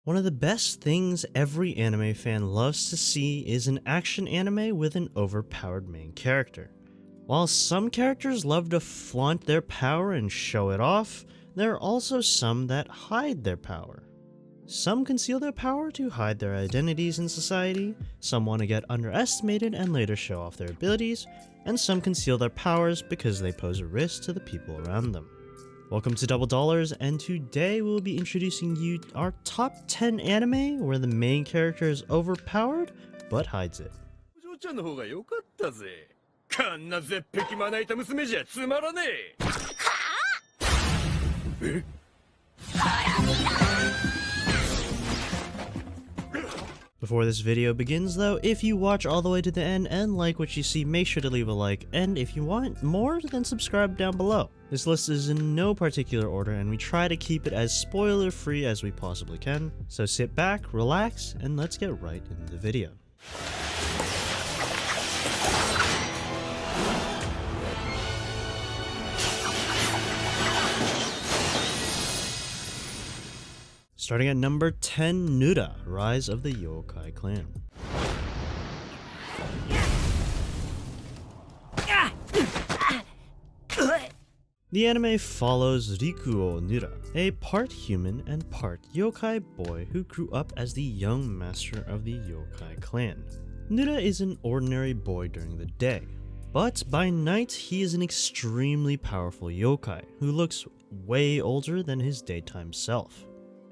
One of the best things every anime fan loves to see is an action anime with an overpowered main character. While some characters love to flaunt their power and show it off, there are also some that hide their power. Some conceal their power to hide their identities in society, some want to get underestimated and later show off their abilities, and some conceal their powers because they pose a risk to the people around them. Welcome to DoubleDollars, and today we'll be introducing you our top 10 anime where the main character is overpowered but hides it. ちゃんの方が良かったぜ。こんな絶壁まな板娘じゃつまらねえ。え？ Before this video begins though, if you watch all the way to the end and like what you see, make sure to leave a like, and if you want more, then subscribe down below. This list is in no particular order and we try to keep it as spoiler free as we possibly can, so sit back, relax, and let's get right into the video. Starting at number 10, Nura, Rise of the Yokai Clan. The anime follows Rikuo Nura, a part human and part yokai boy who grew up as the young master of the Yokai clan. Nura is an ordinary boy during the day, but by night he is an extremely powerful yokai who looks way older than his daytime self.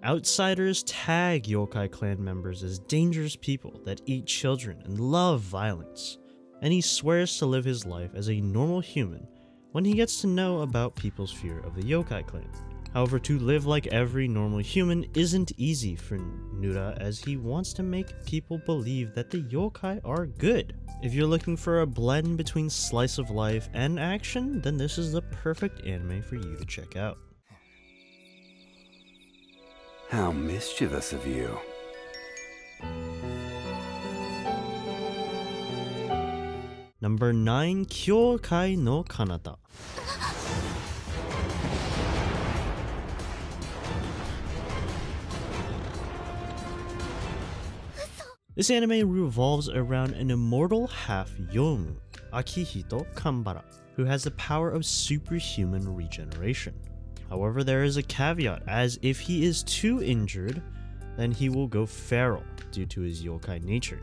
Outsiders tag Yokai clan members as dangerous people that eat children and love violence, and he swears to live his life as a normal human when he gets to know about people's fear of the Yokai clan. However, to live like every normal human isn't easy for Nura, as he wants to make people believe that the Yokai are good. If you're looking for a blend between slice of life and action, then this is the perfect anime for you to check out. How mischievous of you. Number 9, Kyoukai no Kanata. This anime revolves around an immortal half-yomu, Akihito Kambara, who has the power of superhuman regeneration. However, there is a caveat, as if he is too injured, then he will go feral due to his yokai nature.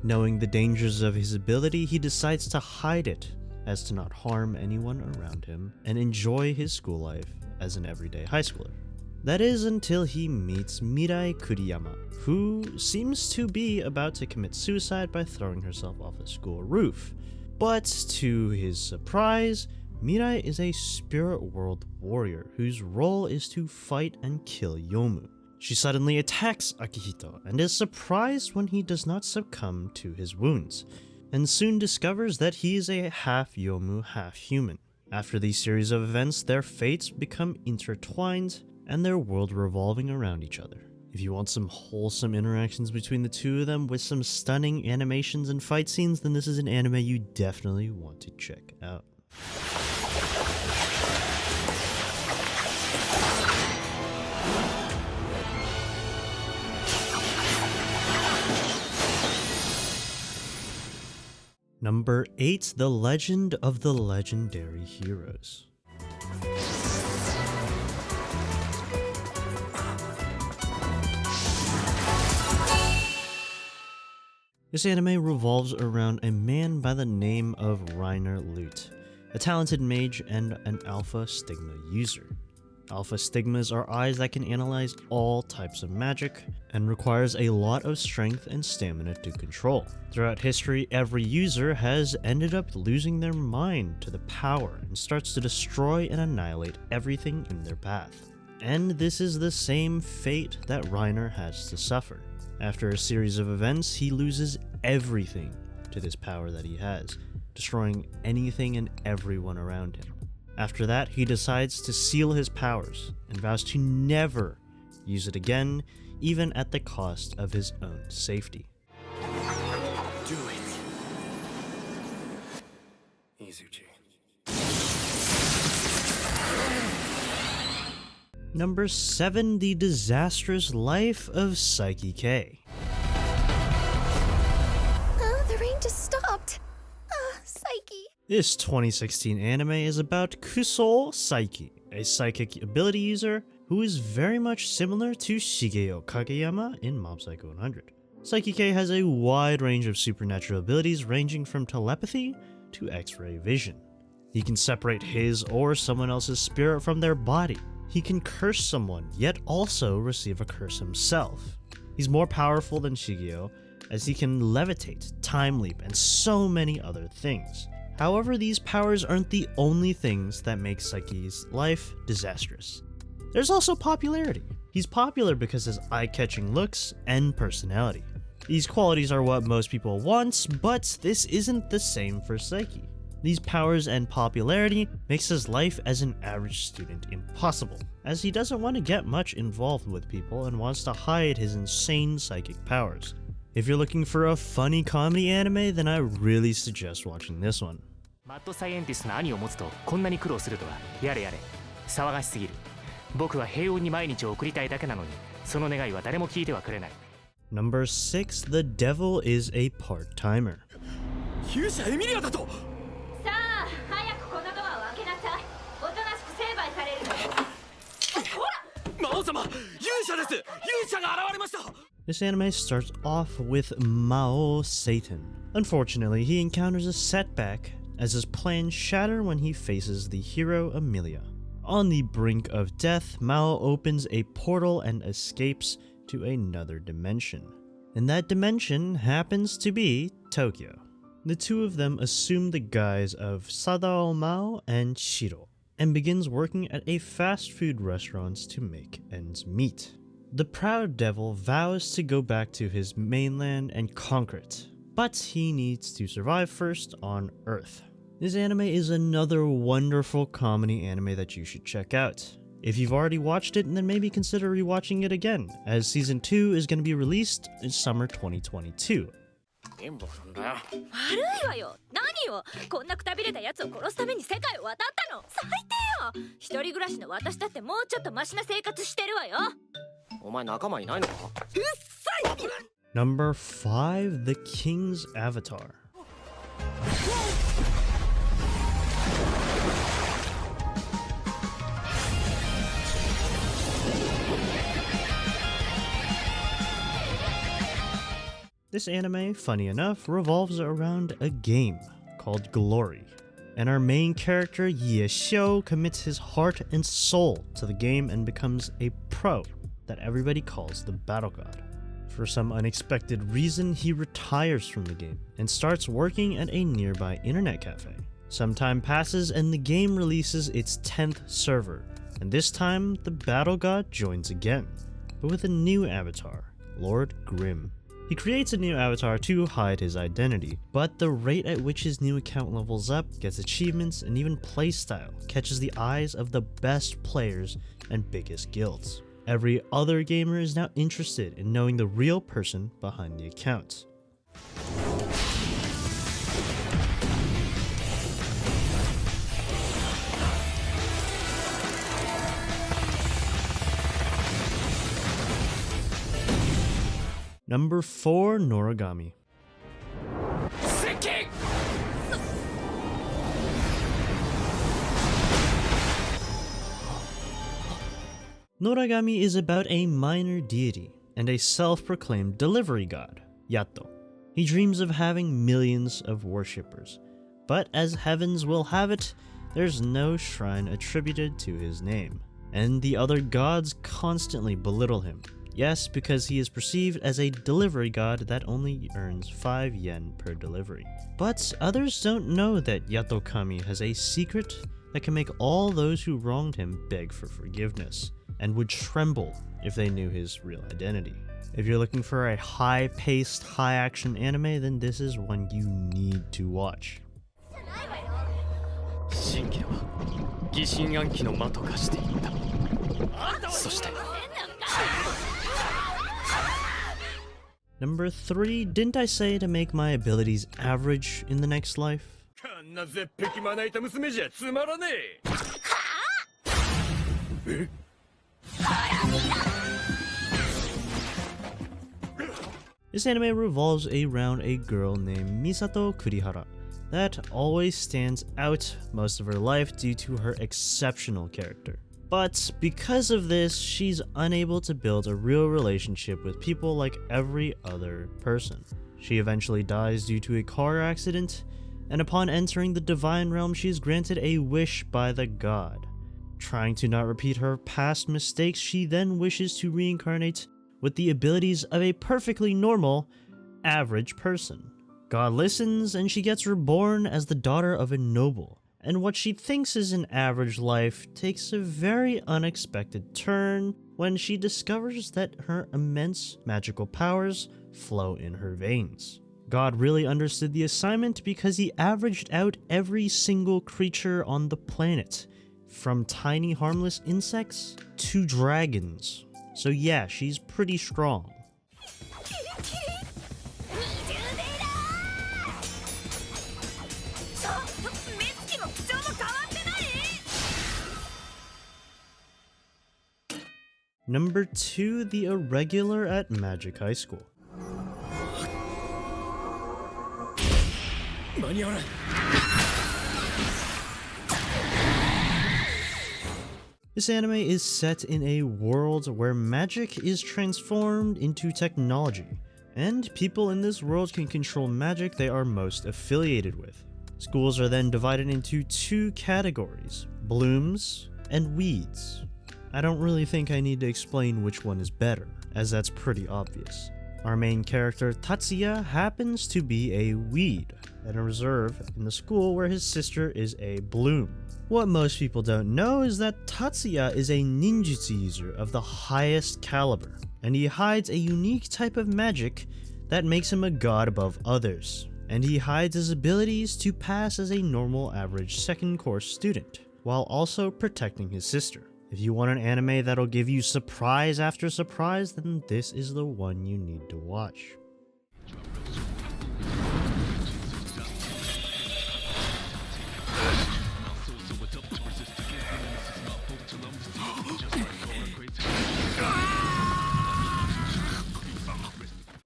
Knowing the dangers of his ability, he decides to hide it as to not harm anyone around him and enjoy his school life as an everyday high schooler. That is until he meets Mirai Kuriyama, who seems to be about to commit suicide by throwing herself off a school roof. But to his surprise, Mirai is a spirit world warrior whose role is to fight and kill Yomu. She suddenly attacks Akihito and is surprised when he does not succumb to his wounds, and soon discovers that he is a half Yomu, half human. After these series of events, their fates become intertwined and their world revolving around each other. If you want some wholesome interactions between the two of them with some stunning animations and fight scenes, then this is an anime you definitely want to check out. Number 8, The Legend of the Legendary Heroes. This anime revolves around a man by the name of Reiner Lute, a talented mage and an Alpha Stigma user. Alpha Stigmas are eyes that can analyze all types of magic and requires a lot of strength and stamina to control. Throughout history, every user has ended up losing their mind to the power and starts to destroy and annihilate everything in their path. And this is the same fate that Reiner has to suffer. After a series of events, he loses everything to this power that he has, destroying anything and everyone around him. After that, he decides to seal his powers and vows to never use it again, even at the cost of his own safety. Do it. Izuchi. Number 7, The Disastrous Life of Saiki K. The rain just stopped. Saiki. This 2016 anime is about Kusou Saiki, a psychic ability user who is very much similar to Shigeo Kageyama in Mob Psycho 100. Saiki K has a wide range of supernatural abilities ranging from telepathy to X-ray vision. He can separate his or someone else's spirit from their body. He can curse someone, yet also receive a curse himself. He's more powerful than Shigeo, as he can levitate, time leap, and so many other things. However, these powers aren't the only things that make Saiki's life disastrous. There's also popularity. He's popular because of his eye-catching looks and personality. These qualities are what most people want, but this isn't the same for Saiki. These powers and popularity makes his life as an average student impossible, as he doesn't want to get much involved with people and wants to hide his insane psychic powers. If you're looking for a funny comedy anime, then I really suggest watching this one. マッドサイエンティストの兄を持つとこんなに苦労するとはやれやれ騒がしすぎる僕は平穏に毎日を送りたいだけなのにその願いは誰も聞いてはくれない Number 6, The Devil is a Part-Timer. 勇者エミリアだと。さあ、早くこのドアを開けなさい。おとなしく成敗されるの。ほら！魔王様、勇者です。勇者が現れました。 This anime starts off with Mao Satan. Unfortunately, he encounters a setback as his plans shatter when he faces the hero Amelia. On the brink of death, Mao opens a portal and escapes to another dimension. And that dimension happens to be Tokyo. The two of them assume the guise of Sadao Mao and Shiro, and begins working at a fast food restaurant to make ends meet. The proud devil vows to go back to his mainland and conquer it, but he needs to survive first on Earth. This anime is another wonderful comedy anime that you should check out. If you've already watched it, then maybe consider rewatching it again, as Season 2 is going to be released in summer 2022. 悪いわよ。何よ。こんなくたびれたやつを殺すために世界を渡ったの。最低よ。一人暮らしの私だってもうちょっとマシな生活してるわよ。お前仲間いないのか？ Number 5, The King's Avatar. This anime, funny enough, revolves around a game called Glory, and our main character Ye Xiu commits his heart and soul to the game and becomes a pro that everybody calls the Battle God. For some unexpected reason, he retires from the game and starts working at a nearby internet cafe. Some time passes and the game releases its 10th server, and this time the Battle God joins again, but with a new avatar, Lord Grimm. He creates a new avatar to hide his identity, but the rate at which his new account levels up, gets achievements, and even playstyle catches the eyes of the best players and biggest guilds. Every other gamer is now interested in knowing the real person behind the account. Number 4, Noragami. Saiki! Noragami is about a minor deity and a self-proclaimed delivery god, Yato. He dreams of having millions of worshippers, but as heavens will have it, there's no shrine attributed to his name, and the other gods constantly belittle him. Yes, because he is perceived as a delivery god that only earns 5 yen per delivery. But others don't know that Yato Kami has a secret that can make all those who wronged him beg for forgiveness, and would tremble if they knew his real identity. If you're looking for a high-paced, high-action anime, then this is one you need to watch. 神家は疑心暗鬼の間と化していった。そして Number 3, didn't I say to make my abilities average in the next life? こんな絶壁まな板娘じゃつまらねえ。え？ This anime revolves around a girl named Misato Kurihara that always stands out most of her life due to her exceptional character. But because of this, she's unable to build a real relationship with people like every other person. She eventually dies due to a car accident, and upon entering the divine realm, she is granted a wish by the god. Trying to not repeat her past mistakes, she then wishes to reincarnate with the abilities of a perfectly normal, average person. God listens, and she gets reborn as the daughter of a noble. And what she thinks is an average life takes a very unexpected turn when she discovers that her immense magical powers flow in her veins. God really understood the assignment because he averaged out every single creature on the planet, from tiny harmless insects to dragons. So yeah, she's pretty strong. Number 2, The Irregular at Magic High School. This anime is set in a world where magic is transformed into technology, and people in this world can control magic they are most affiliated with. Schools are then divided into 2 categories, blooms and weeds. I don't really think I need to explain which one is better, as that's pretty obvious. Our main character, Tatsuya, happens to be a weed at a reserve in the school where his sister is a bloom. What most people don't know is that Tatsuya is a ninjutsu user of the highest caliber, and he hides a unique type of magic that makes him a god above others. And he hides his abilities to pass as a normal average second course student, while also protecting his sister. If you want an anime that'll give you surprise after surprise, then this is the one you need to watch.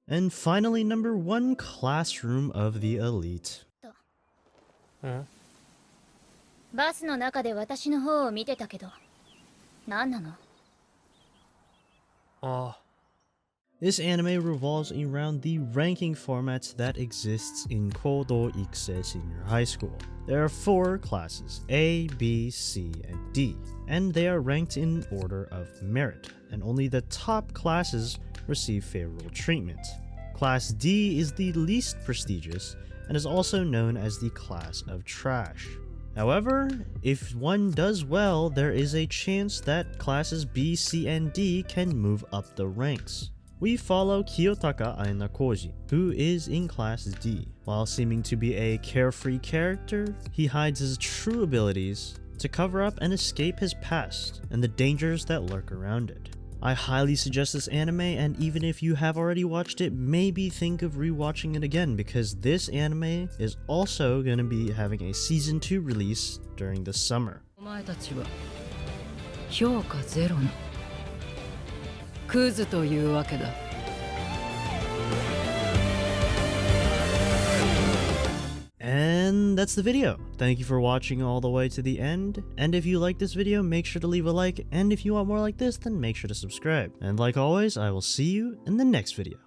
And finally, number 1, Classroom of the Elite. バスの中で私の方を見てたけど、何なの? This anime revolves around the ranking format that exists in Kodo Ikse Senior High School. There are 4 classes, A, B, C, and D, and they are ranked in order of merit, and only the top classes receive favorable treatment. Class D is the least prestigious, and is also known as the class of trash. However, if one does well, there is a chance that classes B, C, and D can move up the ranks. We follow Kiyotaka Ainakoji, who is in Class D. While seeming to be a carefree character, he hides his true abilities to cover up and escape his past and the dangers that lurk around it. I highly suggest this anime, and even if you have already watched it, maybe think of rewatching it again, because this anime is also going to be having a Season 2 release during the summer. お前たちは評価ゼロのクズというわけだ。And that's the video. Thank you for watching all the way to the end. And if you like this video, make sure to leave a like. And if you want more like this, then make sure to subscribe. And like always, I will see you in the next video.